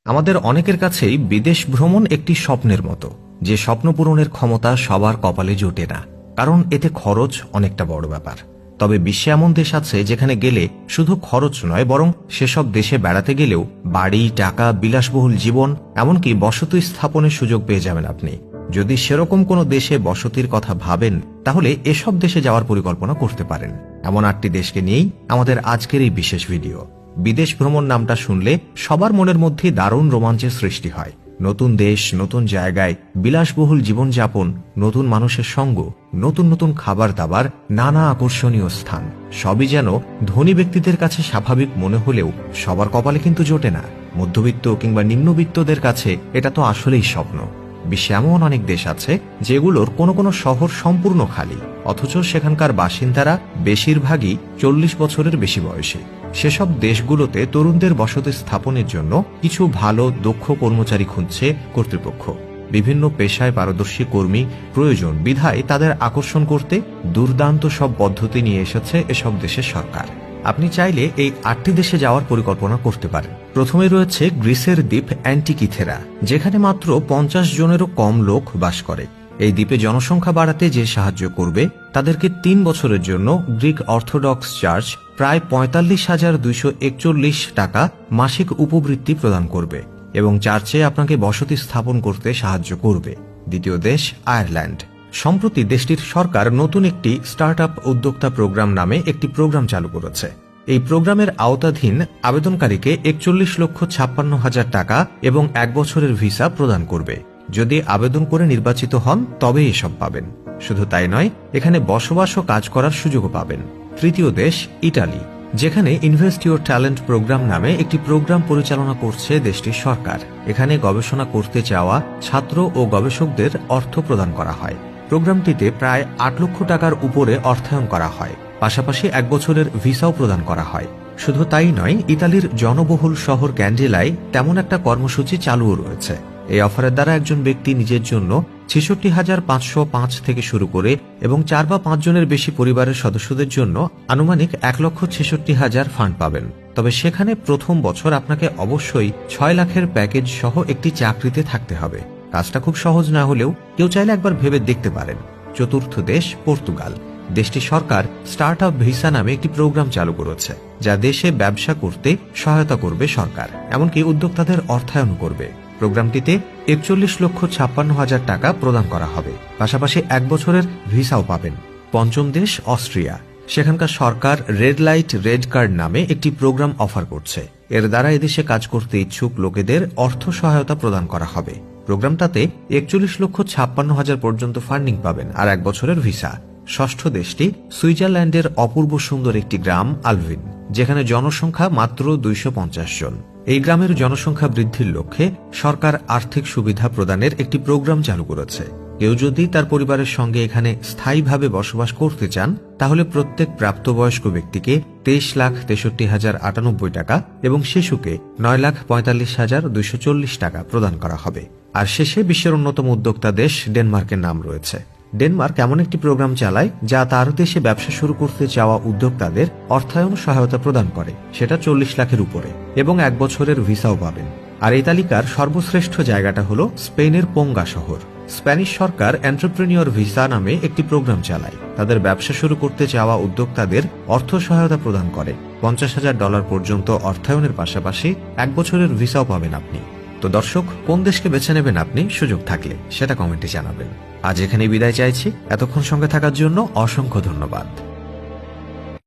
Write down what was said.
আমাদের অনেকের কাছেই বিদেশ ভ্রমণ একটি স্বপ্নের মতো, যে স্বপ্ন পূরণের ক্ষমতা সবার কপালে জোটে না, কারণ এতে খরচ অনেকটা বড় ব্যাপার। তবে বিশ্বে এমন দেশ আছে যেখানে গেলে শুধু খরচ নয়, বরং সেসব দেশে বেড়াতে গেলেও বাড়ি, টাকা, বিলাসবহুল জীবন, এমনকি বসতি স্থাপনের সুযোগ পেয়ে যাবেন আপনি। যদি সেরকম কোনো দেশে বসতির কথা ভাবেন, তাহলে এসব দেশে যাওয়ার পরিকল্পনা করতে পারেন। এমন 8টি দেশকে নিয়েই আমাদের আজকের এই বিশেষ ভিডিও। বিদেশ ভ্রমণ নামটা শুনলে সবার মনের মধ্যে দারুণ রোমাঞ্চের সৃষ্টি হয়। নতুন দেশ, নতুন জায়গায় বিলাসবহুল জীবনযাপন, নতুন মানুষের সঙ্গ, নতুন নতুন খাবার দাবার, নানা আকর্ষণীয় স্থান, সবই যেন ধনী ব্যক্তিদের কাছে স্বাভাবিক মনে হলেও সবার কপালে কিন্তু জোটে না। মধ্যবিত্ত কিংবা নিম্নবিত্তদের কাছে এটা তো আসলেই স্বপ্ন। বিশ্বে এমন অনেক দেশ আছে যেগুলোর কোনো কোনো শহর সম্পূর্ণ খালি, অথচ সেখানকার বাসিন্দারা বেশিরভাগই 40 বছরের বেশি বয়সী। সেসব দেশগুলোতে তরুণদের বসতি স্থাপনের জন্য কিছু ভালো দক্ষ কর্মচারী খুঁজছে কর্তৃপক্ষ। বিভিন্ন পেশায় পারদর্শী কর্মী প্রয়োজন বিধায় তাদের আকর্ষণ করতে দুর্দান্ত সব পদ্ধতি নিয়ে এসেছে এসব দেশের সরকার। আপনি চাইলে এই 8টি দেশে যাওয়ার পরিকল্পনা করতে পারেন। প্রথমে রয়েছে গ্রিসের দ্বীপ অ্যান্টিকিথেরা, যেখানে মাত্র 50 জনেরও কম লোক বাস করে। এই দ্বীপে জনসংখ্যা বাড়াতে যে সাহায্য করবে, তাদেরকে 3 বছরের জন্য গ্রিক অর্থোডক্স চার্চ প্রায় 45,241 টাকা মাসিক উপবৃত্তি প্রদান করবে এবং চার্চে আপনাকে বসতি স্থাপন করতে সাহায্য করবে। দ্বিতীয় দেশ আয়ারল্যান্ড। সম্প্রতি দেশটির সরকার নতুন একটি স্টার্ট আপ উদ্যোক্তা প্রোগ্রাম নামে একটি প্রোগ্রাম চালু করেছে। এই প্রোগ্রামের আওতাধীন আবেদনকারীকে 41,56,000 টাকা এবং 1 বছরের ভিসা প্রদান করবে। যদি আবেদন করে নির্বাচিত হন তবে এসব পাবেন। শুধু তাই নয়, এখানে বসবাস ও কাজ করার সুযোগও পাবেন। তৃতীয় দেশ ইটালি, যেখানে ইনভেস্ট ইউর ট্যালেন্ট প্রোগ্রাম নামে একটি প্রোগ্রাম পরিচালনা করছে দেশটির সরকার। এখানে গবেষণা করতে চাওয়া ছাত্র ও গবেষকদের অর্থ প্রদান করা হয়। প্রোগ্রামটিতে প্রায় 8 লক্ষ টাকার উপরে অর্থায়ন করা হয়, পাশাপাশি 1 বছরের ভিসাও প্রদান করা হয়। শুধু তাই নয়, ইতালির জনবহুল শহর ক্যান্ডেলায় তেমন একটা কর্মসূচি চালুও রয়েছে। এই অফারের দ্বারা একজন ব্যক্তি নিজের জন্য 66,505 থেকে শুরু করে এবং 4 বা 5 জনের বেশি পরিবারের সদস্যদের জন্য আনুমানিক 1,66,000 ফান্ড পাবেন। তবে সেখানে প্রথম বছর আপনাকে অবশ্যই 6 লাখের প্যাকেজ সহ একটি চাকরিতে থাকতে হবে। কাজটা খুব সহজ না হলেও কেউ চাইলে একবার ভেবে দেখতে পারেন। চতুর্থ দেশ পর্তুগাল। দেশটির সরকার স্টার্ট আপ ভিসা নামে একটি প্রোগ্রাম চালু করেছে, যা দেশে ব্যবসা করতে সহায়তা করবে সরকার, এমনকি উদ্যোক্তাদের অর্থায়ন করবে। প্রোগ্রামটিতে 41,56,000 টাকা প্রদান করা হবে, পাশাপাশি 1 বছরের ভিসাও পাবেন। পঞ্চম দেশ অস্ট্রিয়া। সেখানকার সরকার রেড লাইট রেড কার্ড নামে একটি প্রোগ্রাম অফার করছে। এর দ্বারা এদেশে কাজ করতে ইচ্ছুক লোকেদের অর্থ সহায়তা প্রদান করা হবে। প্রোগ্রামটাতে 41,56,000 পর্যন্ত ফান্ডিং পাবেন আর 1 বছরের ভিসা। ষষ্ঠ দেশটি সুইজারল্যান্ডের অপূর্ব সুন্দর একটি গ্রাম আলভিন, যেখানে জনসংখ্যা মাত্র 250 জন। এই গ্রামের জনসংখ্যা বৃদ্ধির লক্ষ্যে সরকার আর্থিক সুবিধা প্রদানের একটি প্রোগ্রাম চালু করেছে। কেউ যদি তার পরিবারের সঙ্গে এখানে স্থায়ীভাবে বসবাস করতে চান, তাহলে প্রত্যেক প্রাপ্তবয়স্ক ব্যক্তিকে 23,63,098 টাকা এবং শিশুকে 9,45,240 টাকা প্রদান করা হবে। আর শেষে বিশ্বের অন্যতম উদ্যোক্তা দেশ ডেনমার্কের নাম রয়েছে। ডেনমার্ক এমন একটি প্রোগ্রাম চালায় যা তার দেশে ব্যবসা শুরু করতে চাওয়া উদ্যোক্তাদের অর্থায়ন সহায়তা প্রদান করে, সেটা 40 লাখের উপরে, এবং 1 বছরের ভিসাও পাবেন। আর এই তালিকার সর্বশ্রেষ্ঠ জায়গাটা হলো স্পেনের পোঙ্গা শহর। স্প্যানিশ সরকার এন্টারপ্রেনিয়র ভিসা নামে একটি প্রোগ্রাম চালায়। তাদের ব্যবসা শুরু করতে চাওয়া উদ্যোক্তাদের অর্থ সহায়তা প্রদান করে। $50,000 পর্যন্ত অর্থায়নের পাশাপাশি 1 বছরের ভিসাও পাবেন আপনি। তো দর্শক, কোন দেশকে বেছে নেবেন আপনি? সুযোগ থাকলে সেটা কমেন্টে জানাবেন। আজ এখানে বিদায় চাইছি। এতক্ষণ সঙ্গে থাকার জন্য অসংখ্য ধন্যবাদ।